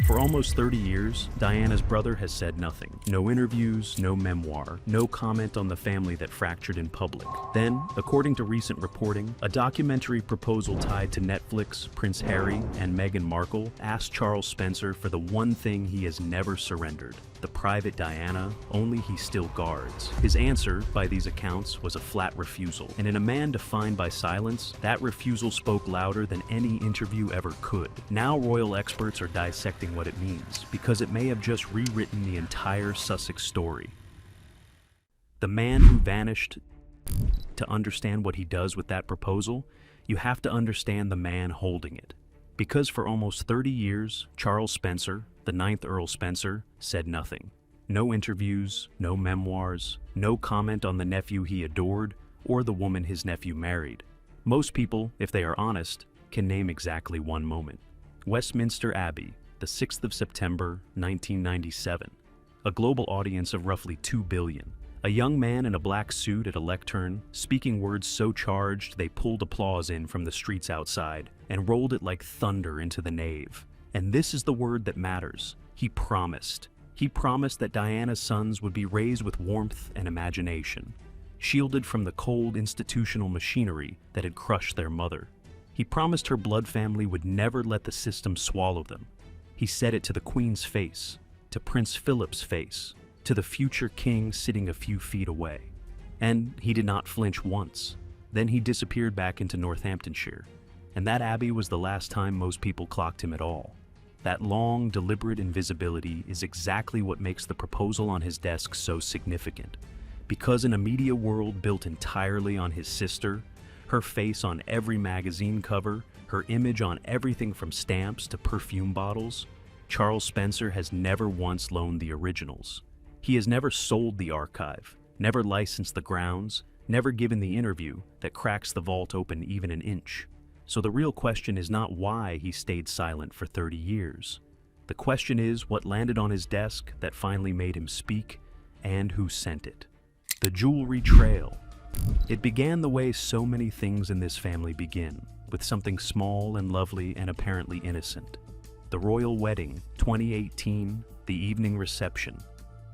For almost 30 years, Diana's brother has said nothing. No interviews, no memoir, no comment on the family that fractured in public. Then, according to recent reporting, a documentary proposal tied to Netflix, Prince Harry, and Meghan Markle asked Charles Spencer for the one thing he has never surrendered: the private Diana only he still guards. His answer, by these accounts, was a flat refusal. And in a man defined by silence, that refusal spoke louder than any interview ever could. Now royal experts are dissecting what it means, because it may have just rewritten the entire Sussex story. The man who vanished. To understand what he does with that proposal, you have to understand the man holding it. Because for almost 30 years, Charles Spencer, the 9th Earl Spencer, said nothing. No interviews, no memoirs, no comment on the nephew he adored or the woman his nephew married. Most people, if they are honest, can name exactly one moment. Westminster Abbey, the 6th of September, 1997. A global audience of roughly 2 billion. A young man in a black suit at a lectern, speaking words so charged they pulled applause in from the streets outside and rolled it like thunder into the nave. And this is the word that matters. He promised. He promised that Diana's sons would be raised with warmth and imagination, shielded from the cold institutional machinery that had crushed their mother. He promised her blood family would never let the system swallow them. He said it to the Queen's face, to Prince Philip's face, to the future king sitting a few feet away. And he did not flinch once. Then he disappeared back into Northamptonshire. And that abbey was the last time most people clocked him at all. That long, deliberate invisibility is exactly what makes the proposal on his desk so significant. Because in a media world built entirely on his sister, her face on every magazine cover, her image on everything from stamps to perfume bottles, Charles Spencer has never once loaned the originals. He has never sold the archive, never licensed the grounds, never given the interview that cracks the vault open even an inch. So the real question is not why he stayed silent for 30 years. The question is what landed on his desk that finally made him speak, and who sent it. The jewelry trail. It began the way so many things in this family begin, with something small and lovely and apparently innocent. The royal wedding, 2018, the evening reception.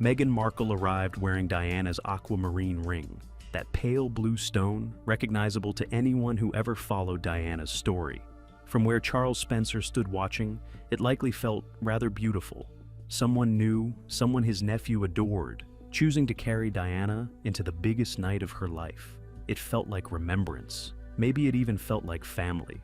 Meghan Markle arrived wearing Diana's aquamarine ring, that pale blue stone recognizable to anyone who ever followed Diana's story. From where Charles Spencer stood watching, it likely felt rather beautiful. Someone new, someone his nephew adored, choosing to carry Diana into the biggest night of her life. It felt like remembrance. Maybe it even felt like family.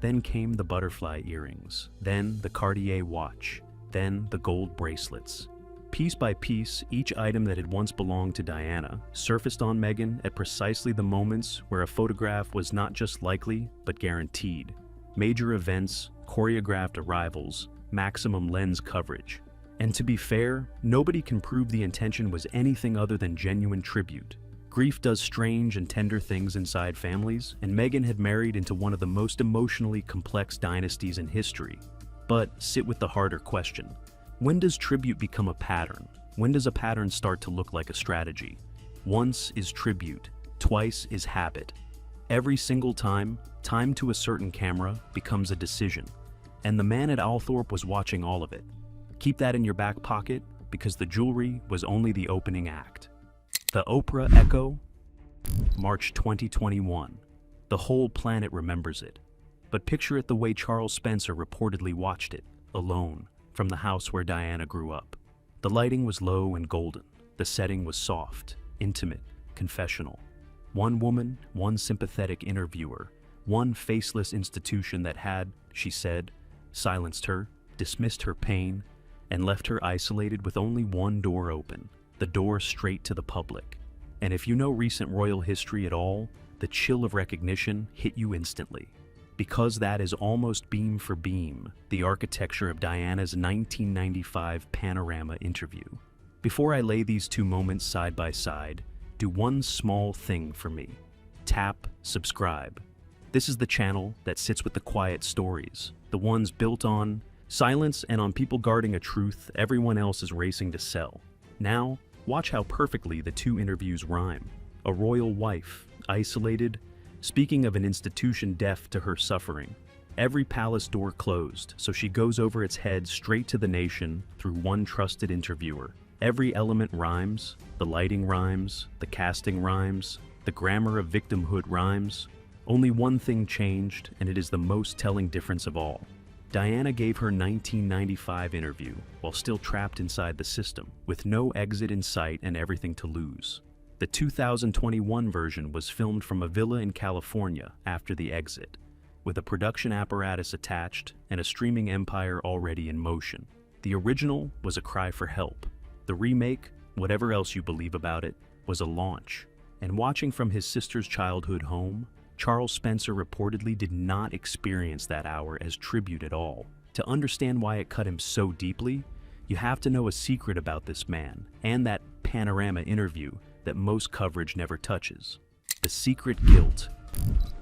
Then came the butterfly earrings, then the Cartier watch, then the gold bracelets. Piece by piece, each item that had once belonged to Diana surfaced on Meghan at precisely the moments where a photograph was not just likely, but guaranteed. Major events, choreographed arrivals, maximum lens coverage. And to be fair, nobody can prove the intention was anything other than genuine tribute. Grief does strange and tender things inside families, and Meghan had married into one of the most emotionally complex dynasties in history. But sit with the harder question. When does tribute become a pattern? When does a pattern start to look like a strategy? Once is tribute, twice is habit. Every single time, time to a certain camera becomes a decision. And the man at Althorpe was watching all of it. Keep that in your back pocket, because the jewelry was only the opening act. The Oprah Echo, March 2021. The whole planet remembers it. But picture it the way Charles Spencer reportedly watched it, alone, from the house where Diana grew up. The lighting was low and golden. The setting was soft, intimate, confessional. One woman, one sympathetic interviewer, one faceless institution that had, she said, silenced her, dismissed her pain, and left her isolated with only one door open, the door straight to the public. And if you know recent royal history at all, the chill of recognition hit you instantly. Because that is almost beam for beam the architecture of Diana's 1995 panorama interview. Before I lay these two moments side by side, do one small thing for me. Tap subscribe. This is the channel that sits with the quiet stories, the ones built on silence and on people guarding a truth everyone else is racing to sell. Now, watch how perfectly the two interviews rhyme. A royal wife, isolated, speaking of an institution deaf to her suffering. Every palace door closed, so she goes over its head straight to the nation through one trusted interviewer. Every element rhymes, the lighting rhymes, the casting rhymes, the grammar of victimhood rhymes. Only one thing changed, and it is the most telling difference of all. Diana gave her 1995 interview while still trapped inside the system, with no exit in sight and everything to lose. The 2021 version was filmed from a villa in California after the exit, with a production apparatus attached and a streaming empire already in motion. The original was a cry for help. The remake, whatever else you believe about it, was a launch. And watching from his sister's childhood home, Charles Spencer reportedly did not experience that hour as tribute at all. To understand why it cut him so deeply, you have to know a secret about this man and that panorama interview that most coverage never touches. The secret guilt.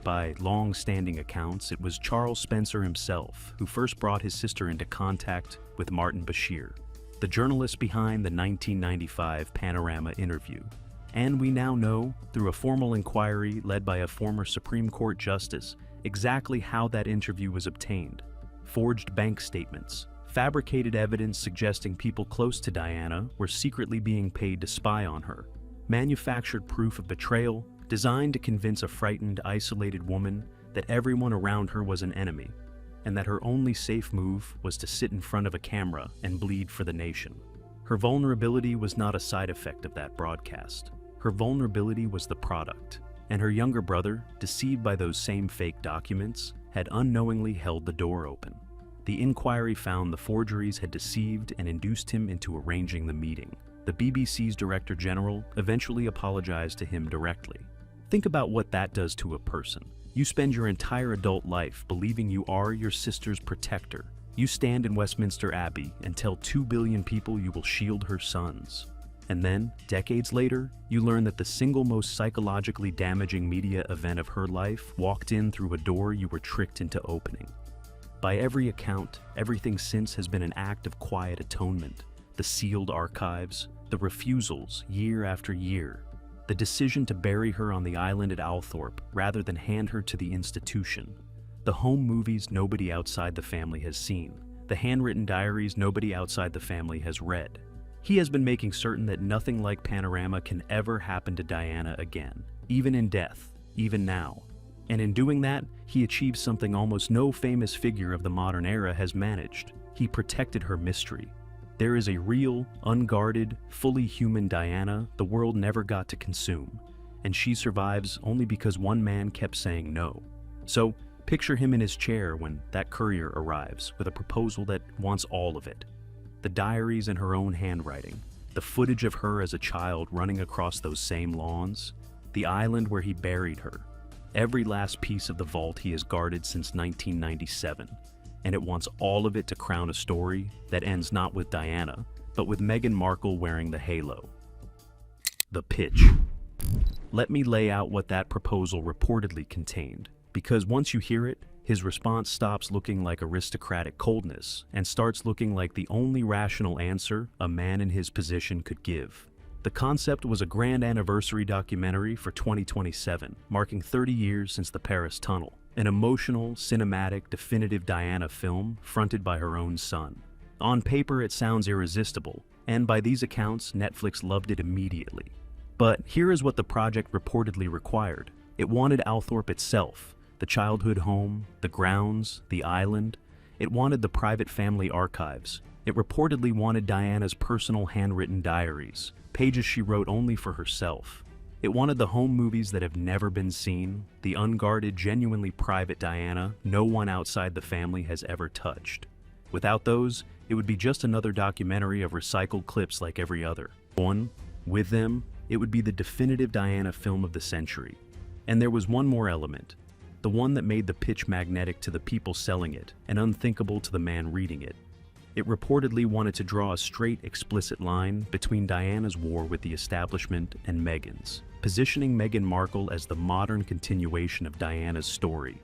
By long-standing accounts, it was Charles Spencer himself who first brought his sister into contact with Martin Bashir, the journalist behind the 1995 panorama interview. And we now know, through a formal inquiry led by a former Supreme Court justice, exactly how that interview was obtained. Forged bank statements, fabricated evidence suggesting people close to Diana were secretly being paid to spy on her, manufactured proof of betrayal, designed to convince a frightened, isolated woman that everyone around her was an enemy, and that her only safe move was to sit in front of a camera and bleed for the nation. Her vulnerability was not a side effect of that broadcast. Her vulnerability was the product, and her younger brother, deceived by those same fake documents, had unknowingly held the door open. The inquiry found the forgeries had deceived and induced him into arranging the meeting. The BBC's Director General eventually apologized to him directly. Think about what that does to a person. You spend your entire adult life believing you are your sister's protector. You stand in Westminster Abbey and tell 2 billion people you will shield her sons. And then, decades later, you learn that the single most psychologically damaging media event of her life walked in through a door you were tricked into opening. By every account, everything since has been an act of quiet atonement. The sealed archives, the refusals year after year, the decision to bury her on the island at Althorpe rather than hand her to the institution, the home movies nobody outside the family has seen, the handwritten diaries nobody outside the family has read. He has been making certain that nothing like Panorama can ever happen to Diana again, even in death, even now. And in doing that, he achieved something almost no famous figure of the modern era has managed. He protected her mystery. There is a real, unguarded, fully human Diana the world never got to consume, and she survives only because one man kept saying no. So, picture him in his chair when that courier arrives with a proposal that wants all of it. The diaries in her own handwriting, the footage of her as a child running across those same lawns, the island where he buried her, every last piece of the vault he has guarded since 1997, and it wants all of it to crown a story that ends not with Diana, but with Meghan Markle wearing the halo. The pitch. Let me lay out what that proposal reportedly contained, because once you hear it, his response stops looking like aristocratic coldness and starts looking like the only rational answer a man in his position could give. The concept was a grand anniversary documentary for 2027, marking 30 years since the Paris Tunnel, an emotional, cinematic, definitive Diana film fronted by her own son. On paper, it sounds irresistible, and by these accounts, Netflix loved it immediately. But here is what the project reportedly required. It wanted Althorpe itself, the childhood home, the grounds, the island. It wanted the private family archives. It reportedly wanted Diana's personal handwritten diaries, pages she wrote only for herself. It wanted the home movies that have never been seen, the unguarded, genuinely private Diana no one outside the family has ever touched. Without those, it would be just another documentary of recycled clips like every other. With them, it would be the definitive Diana film of the century. And there was one more element. The one that made the pitch magnetic to the people selling it and unthinkable to the man reading it. It reportedly wanted to draw a straight, explicit line between Diana's war with the establishment and Meghan's, positioning Meghan Markle as the modern continuation of Diana's story,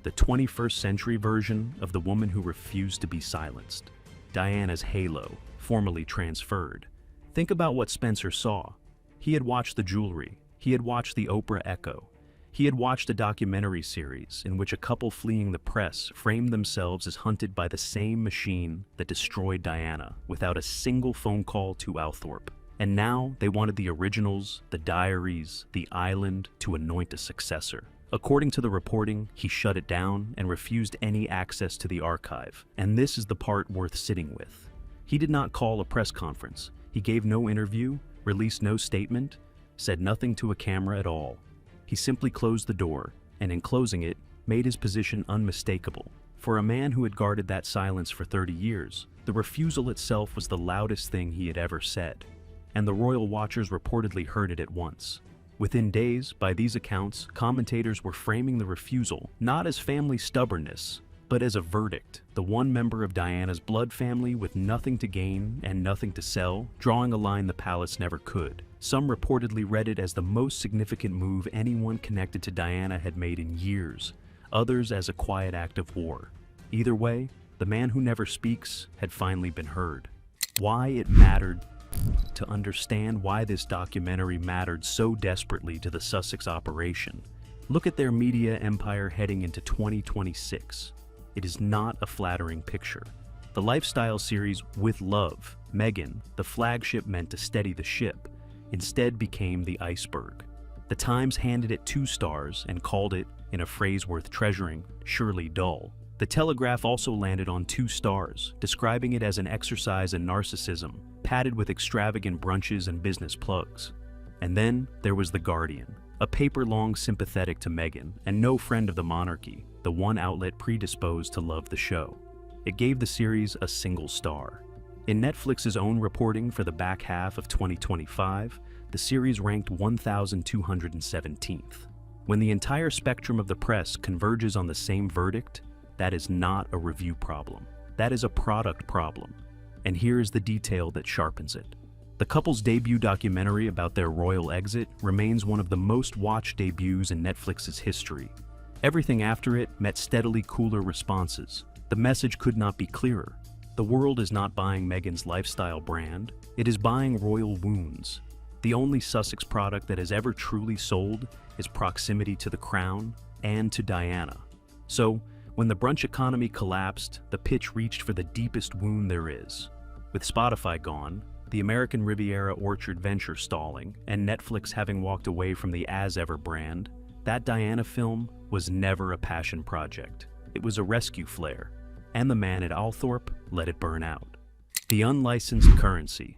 the 21st century version of the woman who refused to be silenced. Diana's halo, formally transferred. Think about what Spencer saw. He had watched the jewelry. He had watched the Oprah echo. He had watched a documentary series in which a couple fleeing the press framed themselves as hunted by the same machine that destroyed Diana without a single phone call to Althorpe. And now they wanted the originals, the diaries, the island to anoint a successor. According to the reporting, he shut it down and refused any access to the archive. And this is the part worth sitting with. He did not call a press conference. He gave no interview, released no statement, said nothing to a camera at all. He simply closed the door, and in closing it, made his position unmistakable. For a man who had guarded that silence for 30 years, the refusal itself was the loudest thing he had ever said. And the royal watchers reportedly heard it at once. Within days, by these accounts, commentators were framing the refusal not as family stubbornness, but as a verdict. The one member of Diana's blood family with nothing to gain and nothing to sell, drawing a line the palace never could. Some reportedly read it as the most significant move anyone connected to Diana had made in years, others as a quiet act of war. Either way, the man who never speaks had finally been heard. Why it mattered. To understand why this documentary mattered so desperately to the Sussex operation, look at their media empire heading into 2026. It is not a flattering picture. The lifestyle series With Love, Meghan, the flagship meant to steady the ship, instead became the iceberg. The Times handed it 2 stars and called it, in a phrase worth treasuring, surely dull. The Telegraph also landed on 2 stars, describing it as an exercise in narcissism, padded with extravagant brunches and business plugs. And then there was The Guardian, a paper long sympathetic to Meghan and no friend of the monarchy, the one outlet predisposed to love the show. It gave the series a single star. In Netflix's own reporting for the back half of 2025, the series ranked 1,217th. When the entire spectrum of the press converges on the same verdict, that is not a review problem. That is a product problem. And here is the detail that sharpens it. The couple's debut documentary about their royal exit remains one of the most watched debuts in Netflix's history. Everything after it met steadily cooler responses. The message could not be clearer. The world is not buying Meghan's lifestyle brand, it is buying royal wounds. The only Sussex product that has ever truly sold is proximity to the crown and to Diana. So, when the brunch economy collapsed, the pitch reached for the deepest wound there is. With Spotify gone, the American Riviera Orchard venture stalling, and Netflix having walked away from the as-ever brand, that Diana film was never a passion project. It was a rescue flare, and the man at Althorpe let it burn out. The unlicensed currency.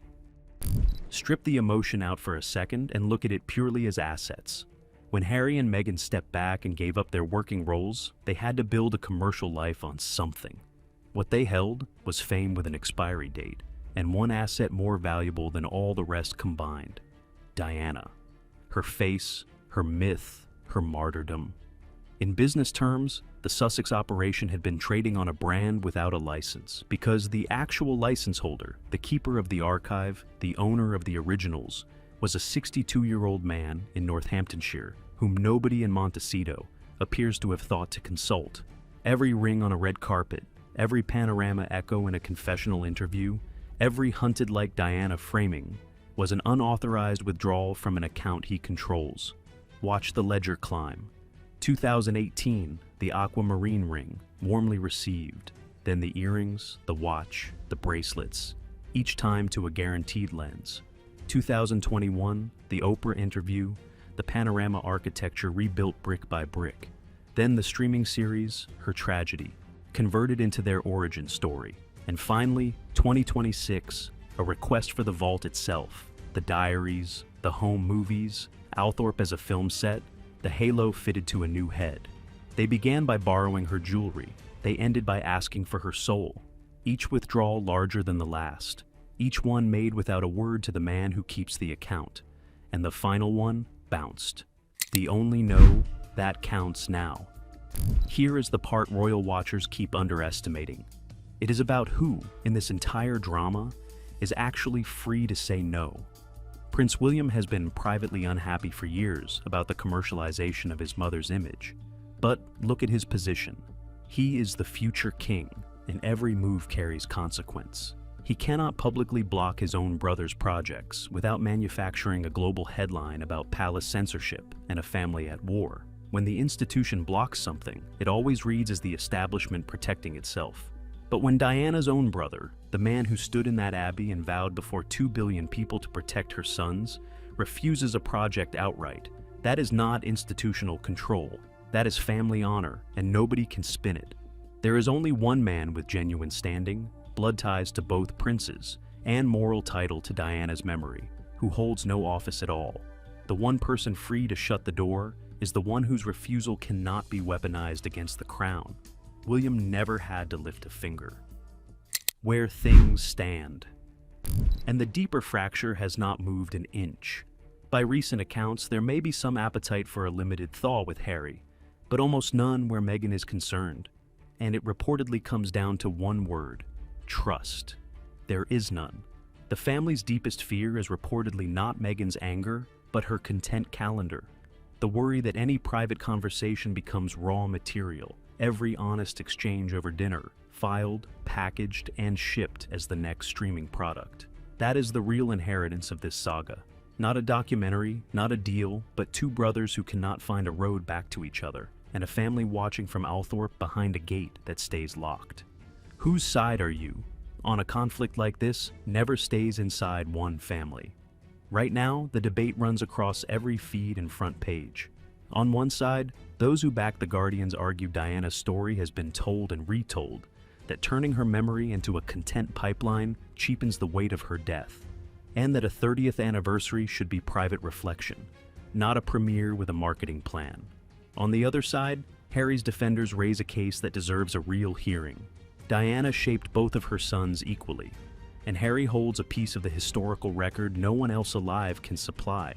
Strip the emotion out for a second and look at it purely as assets. When Harry and Meghan stepped back and gave up their working roles, they had to build a commercial life on something. What they held was fame with an expiry date, and one asset more valuable than all the rest combined: Diana. Her face, her myth, her martyrdom. In business terms, the Sussex operation had been trading on a brand without a license, because the actual license holder, the keeper of the archive, the owner of the originals, was a 62-year-old man in Northamptonshire whom nobody in Montecito appears to have thought to consult. Every ring on a red carpet, every panorama echo in a confessional interview, every hunted-like Diana framing was an unauthorized withdrawal from an account he controls. Watch the ledger climb. 2018, the aquamarine ring, warmly received. Then the earrings, the watch, the bracelets, each time to a guaranteed lens. 2021, the Oprah interview, the panorama architecture rebuilt brick by brick. Then the streaming series, her tragedy, converted into their origin story. And finally, 2026, a request for the vault itself, the diaries, the home movies, Althorpe as a film set, the halo fitted to a new head. They began by borrowing her jewelry. They ended by asking for her soul. Each withdrawal larger than the last. Each one made without a word to the man who keeps the account. And the final one bounced. The only no, that counts now. Here is the part royal watchers keep underestimating. It is about who, in this entire drama, is actually free to say no. Prince William has been privately unhappy for years about the commercialization of his mother's image. But look at his position. He is the future king, and every move carries consequence. He cannot publicly block his own brother's projects without manufacturing a global headline about palace censorship and a family at war. When the institution blocks something, it always reads as the establishment protecting itself. But when Diana's own brother, the man who stood in that abbey and vowed before 2 billion people to protect her sons, refuses a project outright, that is not institutional control. That is family honor, and nobody can spin it. There is only one man with genuine standing, blood ties to both princes, and moral title to Diana's memory, who holds no office at all. The one person free to shut the door is the one whose refusal cannot be weaponized against the crown. William never had to lift a finger. Where things stand. And the deeper fracture has not moved an inch. By recent accounts, there may be some appetite for a limited thaw with Harry, but almost none where Meghan is concerned. And it reportedly comes down to one word: trust. There is none. The family's deepest fear is reportedly not Meghan's anger, but her content calendar. The worry that any private conversation becomes raw material, every honest exchange over dinner, filed, packaged, and shipped as the next streaming product. That is the real inheritance of this saga. Not a documentary, not a deal, but two brothers who cannot find a road back to each other, and a family watching from Althorpe behind a gate that stays locked. Whose side are you? On a conflict like this, never stays inside one family. Right now, the debate runs across every feed and front page. On one side, those who back the Guardians argue Diana's story has been told and retold, that turning her memory into a content pipeline cheapens the weight of her death, and that a 30th anniversary should be private reflection, not a premiere with a marketing plan. On the other side, Harry's defenders raise a case that deserves a real hearing. Diana shaped both of her sons equally, and Harry holds a piece of the historical record no one else alive can supply.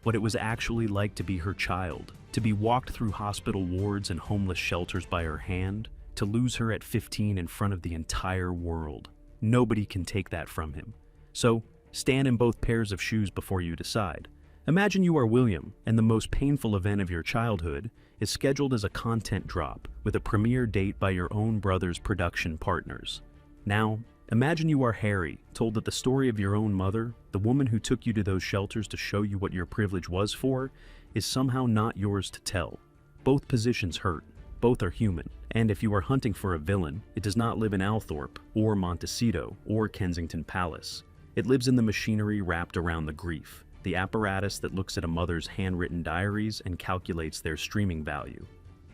What it was actually like to be her child, to be walked through hospital wards and homeless shelters by her hand, to lose her at 15 in front of the entire world. Nobody can take that from him. So, stand in both pairs of shoes before you decide. Imagine you are William, and the most painful event of your childhood is scheduled as a content drop with a premiere date by your own brother's production partners. Now, imagine you are Harry, told that the story of your own mother, the woman who took you to those shelters to show you what your privilege was for, is somehow not yours to tell. Both positions hurt. Both are human. And if you are hunting for a villain, it does not live in Althorpe, or Montecito, or Kensington Palace. It lives in the machinery wrapped around the grief, the apparatus that looks at a mother's handwritten diaries and calculates their streaming value.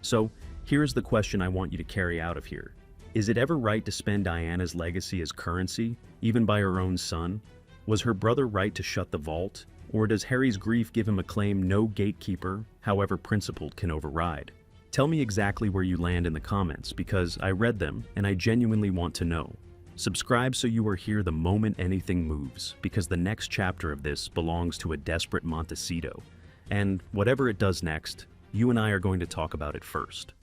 So, here's the question I want you to carry out of here. Is it ever right to spend Diana's legacy as currency, even by her own son? Was her brother right to shut the vault? Or does Harry's grief give him a claim no gatekeeper, however principled, can override? Tell me exactly where you land in the comments, because I read them and I genuinely want to know. Subscribe so you are here the moment anything moves, because the next chapter of this belongs to a desperate Montecito. And whatever it does next, you and I are going to talk about it first.